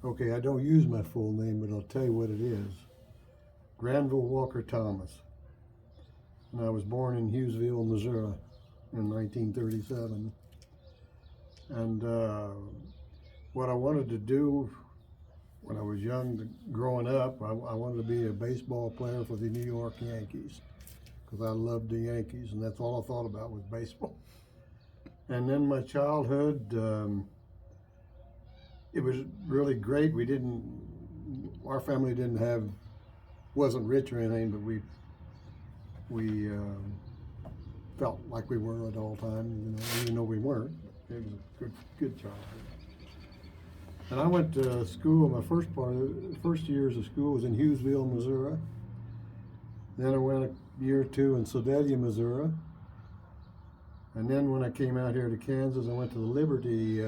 Okay, I don't use my full name, but I'll tell you what it is. Granville Walker Thomas. And I was born in Hughesville, Missouri in 1937. And what I wanted to do when I was young, growing up, I wanted to be a baseball player for the New York Yankees because I loved the Yankees, and that's all I thought about was baseball. And then my childhood, it was really great. Our family wasn't rich or anything, but we felt like we were at all times, even though we weren't. It was a good childhood. And I went to school. My first years of school was in Hughesville, Missouri. Then I went a year or two in Sedalia, Missouri. And then when I came out here to Kansas, I went to the Liberty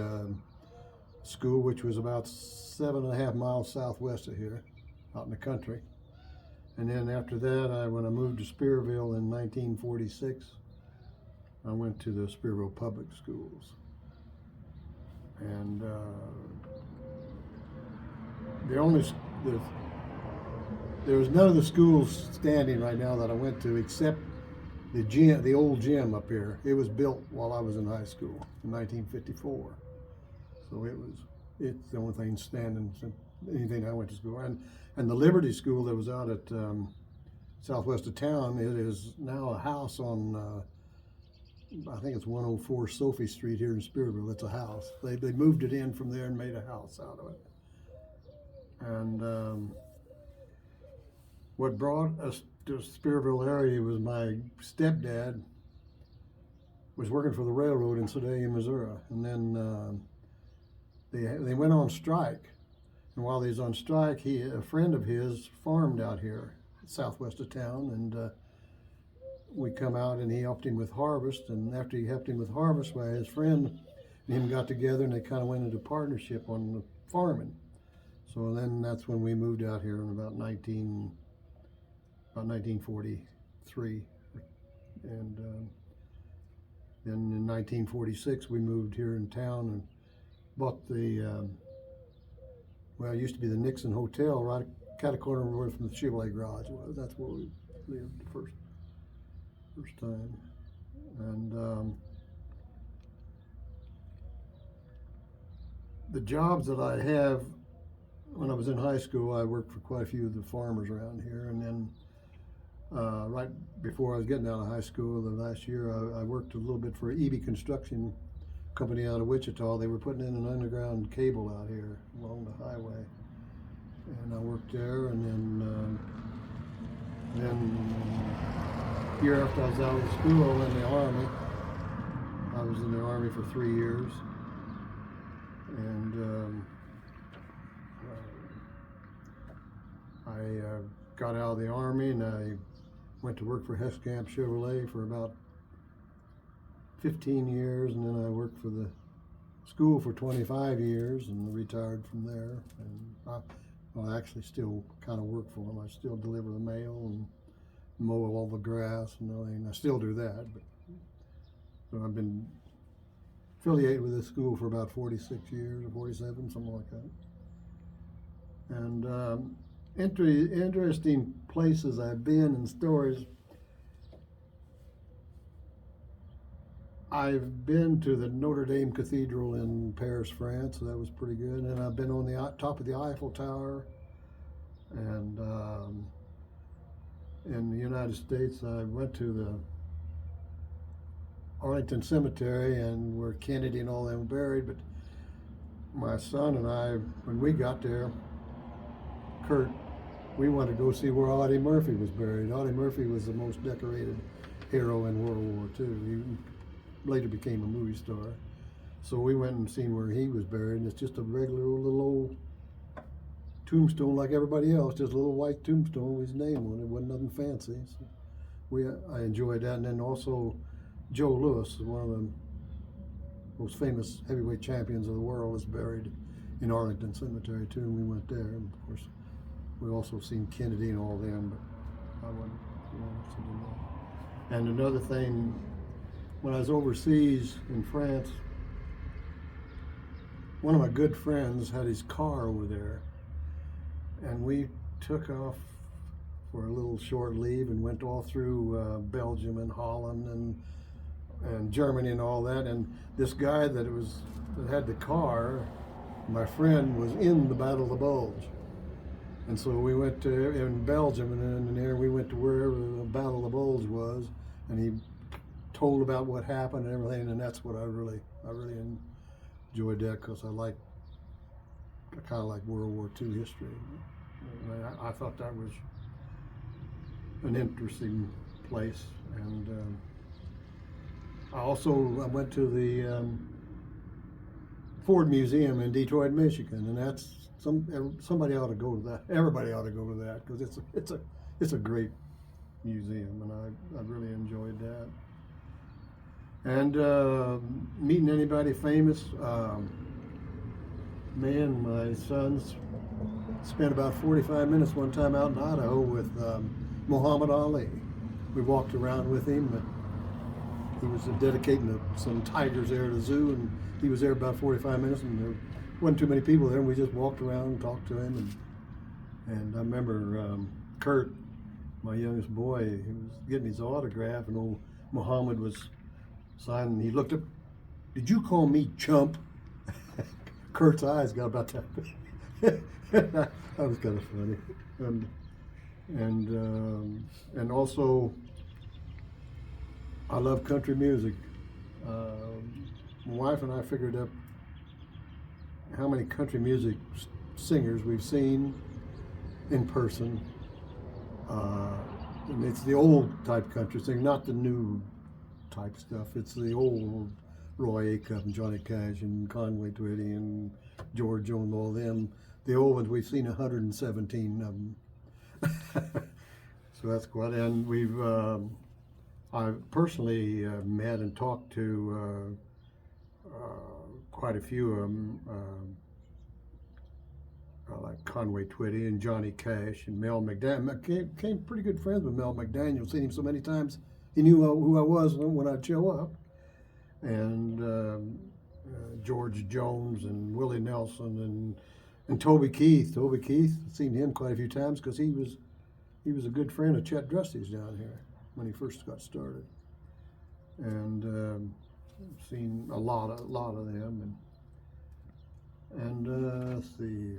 School, which was about 7.5 miles southwest of here, out in the country. And then after that, when I moved to Spearville in 1946, I went to the Spearville Public Schools. And there was none of the schools standing right now that I went to except the old gym up here. It was built while I was in high school in 1954. So it's the only thing standing since anything I went to school. And the Liberty School that was out at southwest of town, it is now a house on I think it's 104 Sophie Street here in Spearville. It's a house. They moved it in from there and made a house out of it. And what brought us to the Spearville area was my stepdad was working for the railroad in Sedalia, Missouri. And then they went on strike. And while they was on strike, a friend of his farmed out here southwest of town, and we come out and he helped him with harvest. And after he helped him with harvest, his friend and him got together and they kind of went into partnership on the farming. So then that's when we moved out here in about 1943. And then in 1946 we moved here in town and bought it used to be the Nixon Hotel right cat a corner from the Chevrolet garage was. That's where we lived the first time. And the jobs that I have, when I was in high school, I worked for quite a few of the farmers around here. And then right before I was getting out of high school, the last year, I worked a little bit for EB Construction Company out of Wichita. They were putting in an underground cable out here along the highway. And I worked there, and then year after I was out of school in the Army. I was in the Army for 3 years. And I got out of the Army and I went to work for Heskamp Chevrolet for about 15 years, and then I worked for the school for 25 years and retired from there. And I actually still kind of work for them. I still deliver the mail and mow all the grass and everything. I still do that. But so I've been affiliated with this school for about 46 years or 47, something like that. And interesting places I've been and stories. I've been to the Notre Dame Cathedral in Paris, France. So that was pretty good. And I've been on the top of the Eiffel Tower. And in the United States, I went to the Arlington Cemetery and where Kennedy and all them were buried. But my son and I, when we got there, Kurt, we wanted to go see where Audie Murphy was buried. Audie Murphy was the most decorated hero in World War II. He later became a movie star. So we went and seen where he was buried, and it's just a regular little old tombstone like everybody else, just a little white tombstone with his name on it. It wasn't nothing fancy. So I enjoyed that. And then also Joe Louis, one of the most famous heavyweight champions of the world, is buried in Arlington Cemetery too, and we went there. And of course, we also seen Kennedy and all them, but I wasn't interested in that. And another thing, when I was overseas in France, one of my good friends had his car over there, and we took off for a little short leave and went all through Belgium and Holland and Germany and all that. And this guy that had the car, my friend, was in the Battle of the Bulge. And so we went to in Belgium, and then there we went to wherever the Battle of the Bulge was, and he told about what happened and everything. And that's what I really enjoyed that, because I kind of like World War II history. And I thought that was an interesting place. And I went to the Ford Museum in Detroit, Michigan, and that's somebody ought to go to that. Everybody ought to go to that, because it's a great museum, and I really enjoyed that. And meeting anybody famous, me and my sons spent about 45 minutes one time out in Idaho with Muhammad Ali. We walked around with him, but he was dedicating some tigers there at a zoo, and he was there about 45 minutes, and there wasn't too many people there, and we just walked around and talked to him. And I remember Kurt, my youngest boy, he was getting his autograph, and old Muhammad was signing. He looked up, "Did you call me chump?" Kurt's eyes got about that big. That was kind of funny. And also, I love country music. My wife and I figured up how many country music singers we've seen in person. And it's the old type country singing, not the new type stuff. It's the old Roy Acuff and Johnny Cash and Conway Twitty and George Jones, all them. The old ones, we've seen 117 of them. So that's quite, and I've personally met and talked to quite a few of them, like Conway Twitty and Johnny Cash and Mel McDaniel. I became pretty good friends with Mel McDaniel. Seen him so many times, he knew who I was when I'd show up. And George Jones and Willie Nelson and Toby Keith. Toby Keith, seen him quite a few times, because he was a good friend of Chet Drusty's down here when he first got started. And seen a lot of them. And let's see.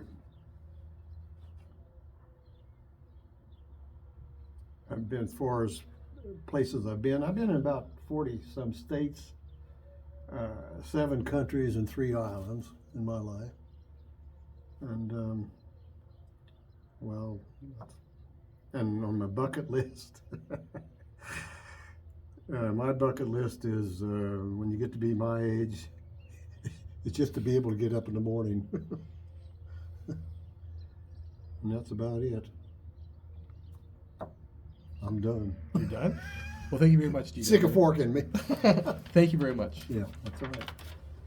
I've been, as far as places I've been in about 40 some states, 7 countries and 3 islands in my life. And and on my bucket list, my bucket list is, when you get to be my age, it's just to be able to get up in the morning. And that's about it. I'm done. You're done? Well, thank you very much, DJ. Stick a fork in me. Thank you very much. Yeah, that's all right.